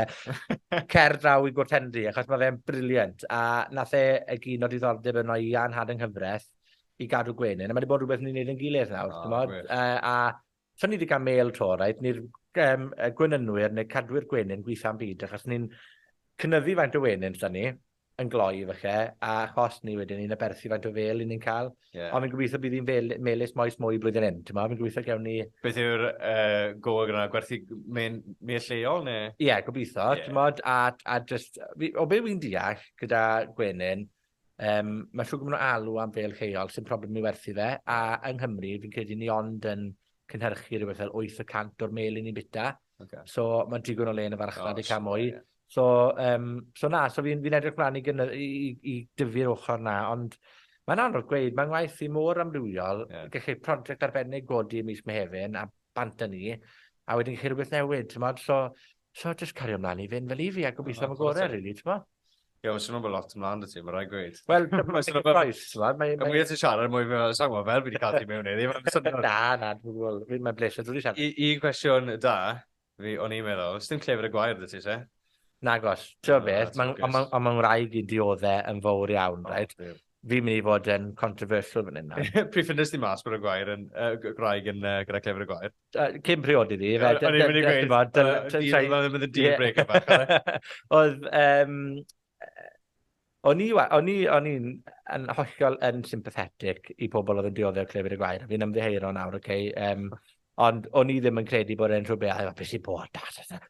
cer draw i Gwtendri, achos mae fe'n briliant, a nath egin o diddordeb yno i anhad yng nghyfres i gadw gwenyn, a mae wedi bod rhywbeth ni'n neud yn gilydd nawr, a so ni wedi cael mail tro, ni'r gwynynwyr neu cadwyr gwenyn gweithio am byd, achos ni'n cynyddu faint o wenyn sy'n ni, yn gloi falle, a achos ni wedyn ni'n aberthu faint o fel ni'n cael. Ond fi'n gobeithio bydd hi'n melys moes mwy blwyddyn hyn. Fi'n gobeithio gewn ni... Beth yw'r go gyda gwerthu mel lleol, neu? Ie, gobeithio. A just, o be wy'n deall gyda gwenyn, mae siŵr gwmwn o alw am fel lleol sy'n problem i werthu fe, a yng Nghymru fi'n credu ni ond yn cynhyrchu rhywbeth fel 8% o'r mel i ni'n bita. So mae'n digon o le yn y farchnad i cael mwy. So fi'n edrych mlaen i dyfu'r ochr na, ond mae'n anodd gweud, mae'n waith i mor amrywiol, gallu prosiect arbennig godi mis Mehefin a bant ni, a wedyn gallu rhywbeth newid, so just cario mlaen i fynd fel i fi, a gobeithio am y gorau, rili, ti'n mo? Ie, mae'n swnio'n bod lot ymlaen dy ti, mae'n rhaid gweud. Wel, mae'n swnio'n bod roes, mae'n mwy at y siarad, mwy sa'n gwybod fel fi wedi cael ti mewn iddi. Na, mae'n blesio, dwi'n siarad. Un cwestiwn da, o'n i'n meddwl, os dim clefyr y gwair dy ti, se? Nagos, ti'n beth, ond mae'n rhaid i dioddau yn fawr iawn, rhaid? fi'n mynd i fod yn controversial fan hyn. Pryd ffindus di mas bod y gwair yn graig yn gyda clefr y gwair? Cyn priodi di. O'n i'n mynd i gweud, ddim yn y deal breaker bach. Oedd, o'n i'n hollol yn sympathetic i pobl oedd yn dioddau clefr y gwair. Fi'n ymddeheiro nawr, ond o'n i ddim yn credu bod e'n rhywbeth, beth sy'n bod,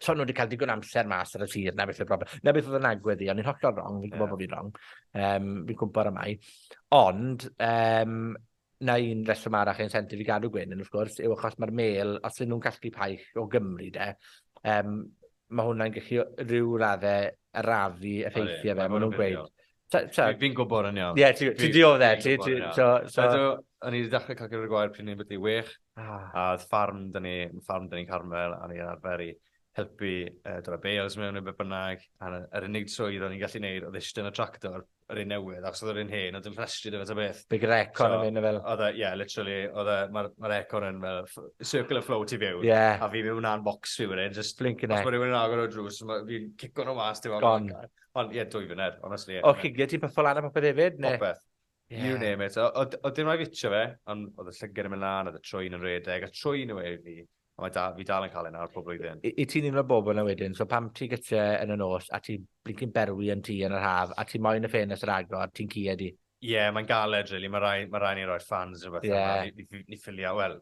so nhw wedi cael digon amser mas ar y tir, na beth yw'r problem. Na beth oedd yn agwedd i, ond i'n hollol wrong, fi'n gwybod bod fi'n wrong. Fi'n cwmpa ar y mai. Ond, na un reswm arall incentive i gadw Gwyn, wrth gwrs, yw achos mae'r mel, os ydyn nhw'n casglu paich o Gymru, mae hwnna'n gallu rhyw raddau arafu effeithiau fe, mae nhw'n gweud. Fi'n gwybod yn iawn. Ie, ti dioddau, ti. O'n i wedi dechrau cael gyda'r gwair pryd ni'n byddu wych. A ffarm dyn ni'n Carmel, a ni'n arfer i helpu dod o bales mewn neu beth bynnag. Yr unig swydd o'n i'n gallu gwneud oedd eistedd yn y tractor, yr un newydd, ac oedd yr un hen, oedd yn rhestri dy fe ta beth. Big recon yn mynd fel. Literally, mae'r econ yn fel circular flow ti fewn. A fi mewn na'n box fi wedyn, just blinking neck. Os mae rhywun yn agor o drws, fi'n cico nhw mas, ti'n fawr. Ond ie, 2 flynedd, honestly. O, chigia ti'n pyffol lan a popeth hefyd? Popeth. You name it. Oedd dim rhaid fitio fe, ond oedd y llygad yn mynd lan, oedd y trwy'n yn redeg, a trwy'n yw e fi. Fi dal yn cael un ar pob blwyddyn. I ti'n un o'r bobl yna wedyn, so pam ti gytiau yn y nos, a ti'n blinking berwi yn ti yn yr haf, a ti'n moyn y ffenest yr agor, ti'n cia di? Ie, mae'n galed, really. Mae rai ni'n rhoi'r fans yn beth. Ni ffilio, wel,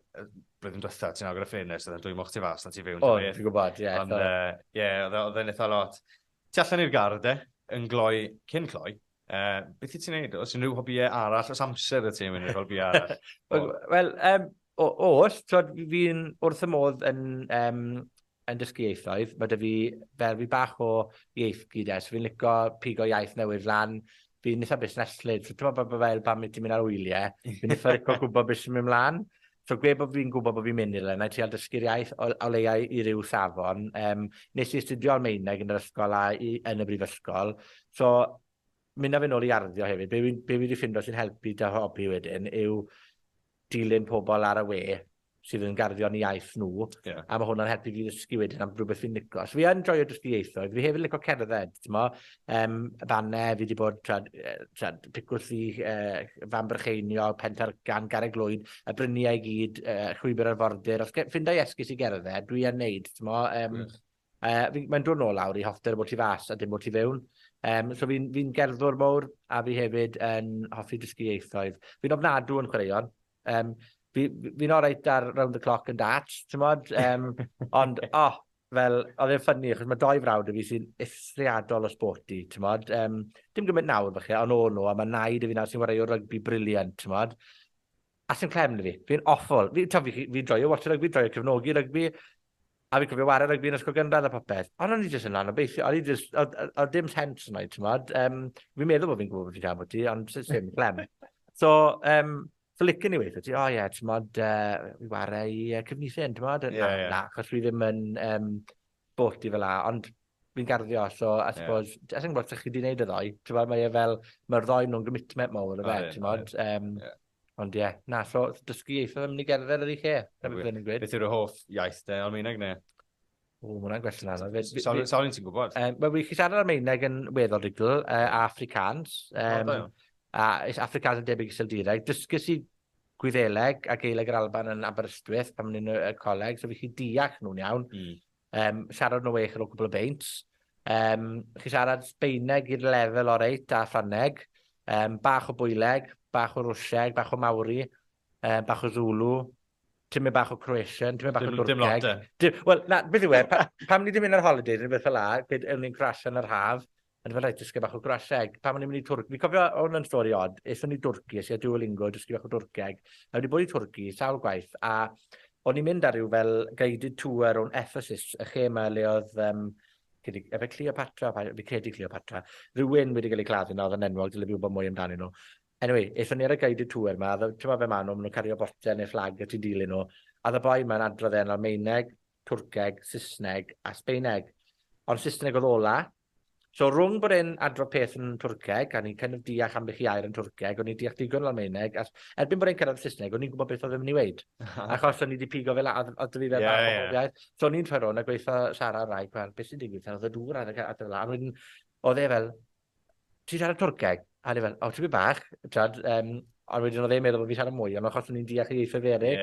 blwyddyn diwetha, ti'n agor y ffenest, oedd yn dwy moch ti fas, na ti fewn. O, fi'n gwybod, ie. Ond, oedd e'n eitha lot. Ti allan i'r gard, yn gloi, cyn cloi. Beth i ti'n neud? Os yw'n rhyw hobiau arall, os amser y ti'n mynd i'r hobiau arall? Wel, fi'n wrth y modd yn dysgu ieithoedd. Mae dy fi bach o ieith gyda, so fi'n licio pigo iaith newydd lan. Fi'n eitha busneslyd, so ti'n meddwl fel pam ti'n mynd ar wyliau, fi'n eitha licio gwybod beth sy'n mynd mlaen. So gwe bod fi'n gwybod bod fi'n mynd i'r len, a ti al dysgu'r iaith o leiau i ryw safon. Nes i astudio Almaeneg yn yr ysgol a yn y brifysgol. So, mynd â fe nôl i arddio hefyd. Be fi wedi ffindo sy'n helpu dy hobi wedyn yw dilyn pobl ar y we sydd yn garddio yn iaith nhw, a mae hwnna'n helpu fi ddysgu wedyn am rhywbeth fi'n licio. So fi yn joio dysgu ieithoedd, fi hefyd licio cerdded, fanne, fi wedi bod picwrs i fan brycheinio, Pentargan, Garreg Lwyd, y bryniau i gyd, llwybr arfordir. Os ffindo i esgus i gerdded, dwi yn neud, mae'n dod nôl lawr i hoffter bod ti fas a dim bod ti fewn. So fi'n gerddwr mowr, a fi hefyd yn hoffi dysgu ieithoedd. Fi'n ofnadw yn chwaraeon. Fi'n oreit ar round the clock yn darts, ond, fel, oedd e'n ffynnu, achos mae 2 frawd y fi sy'n eithriadol o sporti, dim gymaint nawr falle, ond o'n nhw, a mae naid y fi nawr sy'n wario rygbi briliant, a sy'n clem na fi, fi'n awful, fi'n joio watch rygbi, joio cefnogi rygbi, a fi'n cofio wario rygbi yn ysgol gynradd a popeth, ond o'n i jyst yn lan o beithio, oedd dim sens yna, fi'n meddwl bod fi'n gwybod beth i'n cael bod ti, ond sy'n clem. So licen i weithio ti, fi wario i cyfnithin, na, achos fi ddim yn sporti fel la, ond fi'n garddio, so I suppose, as yn gwybod, chi wedi gwneud y ddoi, mae'r ddoi nhw'n gymithmet mawr y fe, ond ie, na, so dysgu ieithoedd yn mynd i gerdded yr i lle. Beth yw'r hoff iaith Almaeneg ne? O, hwnna'n gwestiwn anodd. Sawl un ti'n gwybod? Wel, fi chi siarad Almaeneg yn weddol rigl, a Afrikaans. A Afrikaans yn debyg i Sildireg. Dysgus i Gwyddeleg a Geileg yr Alban yn Aberystwyth pan mynd i'n coleg, so fi chi deall nhw'n iawn. Siarad nhw eich ar o gwbl o beints. Chi siarad Sbeineg i'r lefel o reit a Ffrangeg. Bach o Bwyleg, bach o Rwsieg, bach o Mawri, bach o Zulu. Ti'n mynd bach o Croatian, ti'n mynd bach o Dwrceg. Dim lot Wel, na, beth yw e, pam ni ddim mynd ar holidays, neu beth fel la, beth yw'n ni'n crasio yn yr haf, yn fel rhaid dysgu bach o Grasieg. Pam o'n i'n mynd i Twrci, fi cofio o'n yn stori od, eithon ni Dwrci, ys i a Duolingo, dysgu bach o Dwrceg. A wedi bod i Twrci, sawl gwaith, a o'n i'n mynd ar ryw fel guided tour o'n Ephesus, y lle yma le oedd, efe Cleopatra, fi credu Cleopatra, rhywun wedi cael ei claddu na, oedd yn enwog, dyle fi wybod mwy amdanyn nhw. Anyway, eithon ni ar y guided tour yma, ti'n fe man nhw, maen nhw'n cario boten neu fflag at i dilyn nhw, a dda boi mae'n adrodd yn Almaeneg, Twrceg, Saesneg a Sbeineg. Ond Saesneg oedd ola. So rhwng bod e'n adrodd peth yn Twrceg, a ni'n kind of deall ambell i air yn Twrceg, o'n i'n deall digon yn Almaeneg, a erbyn bod e'n cyrraedd Saesneg, o'n i'n gwybod beth oedd yn mynd i weid. Achos o'n i wedi pigo fel oedd fi fel bach o hofiaeth. So o'n i'n ffyrwn a gweithio siarad rai, beth sy'n digwydd, oedd y dŵr a oedd e fel, ti'n siarad Twrceg? A ni fel, o, ti'n byd bach, ond wedyn oedd e'n meddwl bod fi siarad mwy, ond achos o'n i'n deall i eithaf eryg.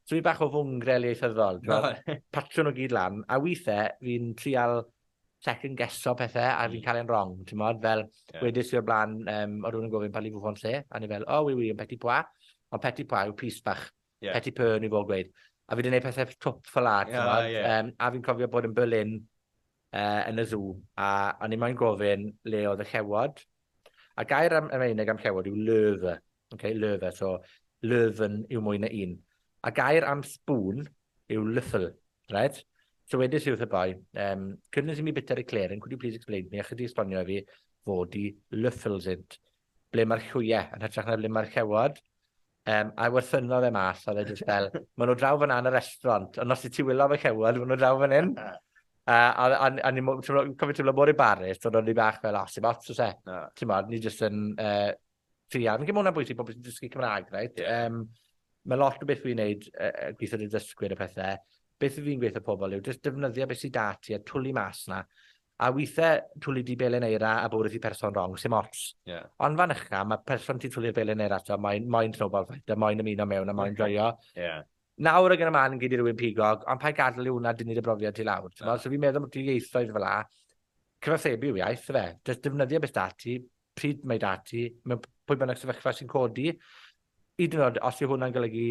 So fi bach o fwngrel ieithyddol. Patrwn o gyd lan, a weithiau fi'n trial second guesso pethau, a fi'n cael e'n wrong, ti'n modd, fel wedys i o'r blaen, o rhywun yn gofyn pa li fwfon lle, a ni fel, o, wi, yn petit pois, ond petit pois yw pys bach, petit peu ni fod gweud. A fi wedi gwneud pethau twp fel la, ti'n modd, a fi'n cofio bod yn Berlin yn y zoo, a ni moyn gofyn le oedd y llewod. A gair am ymwneud am llewod yw löwe. Okay, löwe, so löwen yw mwy na un. A gair am spŵn yw lyffel, right? So wedys i wrth y boi, couldn't me bit ar y Claren, could you please explain me? A chyddi esbonio fi fod i lyffels ynt. Ble mae'r llwyau, yn hytrach na ble mae'r llewod. A werthynodd e mas, oedd e jyst fel, maen nhw draw fan yn y restaurant, ond os ti wylo fy llewod, maen nhw draw fan hyn. A ni'n cofio teimlo bod i baris, ond o'n i bach fel, os i bots, os e. Ti'n modd, ni jyst yn trial. Fi'n gwybod hwnna'n bwysig, bod fi'n dysgu Cymraeg, right? Mae lot o beth fi'n neud, gweithio dy dysgwyr y pethau, beth fi'n gweithio pobl yw, jyst defnyddio beth sy'n dati a twli mas na. A weithiau twli di belen eira a bod i person rong, sy'n ots. Ond fan ycha, mae person ti twli'r belen eira, moyn snowball fight, moyn ymuno mewn, a moyn joio. Nawr ag yn y man yn gyd i rywun pigog, ond pa gadl yw hwnna dyn ni dy brofiad ti lawr. So fi'n meddwl bod ti ieithoedd fel la, cyfathrebu yw iaith, fe. Just defnyddio beth dati, pryd mae dati, pwy bynnag sefyllfa sy'n codi. Hyd yn oed, os yw hwnna'n golygu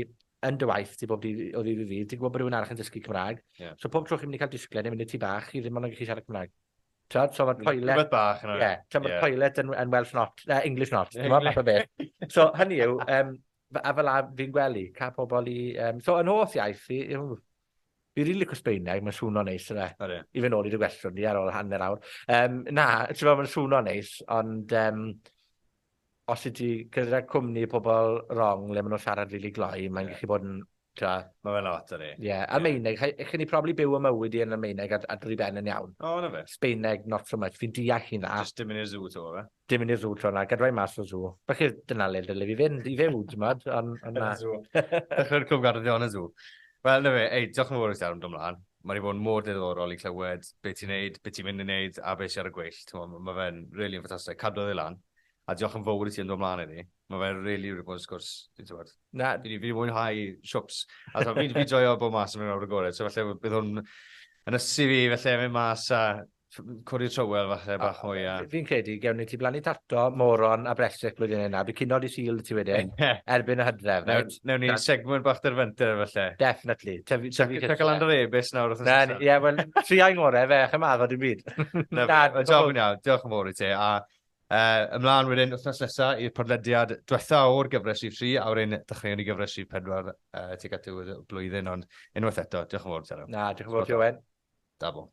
yn dy waith, ti bob dydd o ddydd i ddydd, ti'n gwybod bod rhywun arall yn dysgu Cymraeg. So pob tro chi'n mynd i cael disgled, neu mynd i ti bach, chi ddim ond yn gallu siarad Cymraeg. So mae'r toilet... Rhywbeth bach yna. Mae'r toilet yn Welsh not, English not. So hynny yw, a fel la fi'n gwely, cael pobl i... So yn holl iaith fi rili licio Sbeineg, mae'n swno neis, yna. I fe nôl i dy gwestiwn ni ar ôl hanner awr. Na, mae'n swno neis, ond os ydy gyda cwmni pobl rong le maen nhw'n siarad rili gloi, mae'n gallu bod yn... Mae fe'n lot ar e. Almeineg, chi'n ni probably byw y mywyd i yn Almeineg a drwy ben yn iawn. O, na fe. Sbeineg, not so much. Fi'n deall chi'n dda. Just dim yn i'r zoo to, fe? Dim yn i'r zoo to na, gadwai mas o zoo. Felly dyna le dyle fi fynd, i fyw, ti'n modd, ond na. Dechrau'r clwb garddio yn y zoo. Wel, na fe, diolch yn fawr i'ch dawr yn dymlaen. Mae'n i fod yn môr diddorol i clywed beth ti'n neud, beth ti'n mynd i neud, a beth sy'n ar y gweill. Mae fe'n really ffantastig. Cadw ddi lan. A diolch yn fawr i ti yn dod mlaen i ni. Mae fe'n really bod yn sgwrs. Fi wedi mwynhau siwps. A fi joio bod mas yn mynd o'r agored. So falle bydd hwn yn ysu fi, falle mynd mas a cwrdd trywel falle bach mwy. Fi'n credu, gewn ni ti blannu tato, moron a bresic blwyddyn yna. Fi cynod i sil ti wedyn, erbyn y hydref. Newn ni segment bach derfenter falle. Definitely. Check lan yr e-bus nawr. Ie, wel, triau ngorau fe, ych ymaddo dim byd. Job yn iawn, diolch yn fawr i ti. Ymlaen wedyn wythnos nesaf i'r podlediad diwetha o'r gyfres rhif 3 a wedyn dechreuwn ni gyfres rhif 4 tuag at y blwyddyn, ond unwaith eto, diolch yn fawr. Na, diolch yn fawr, Owen. Da bo.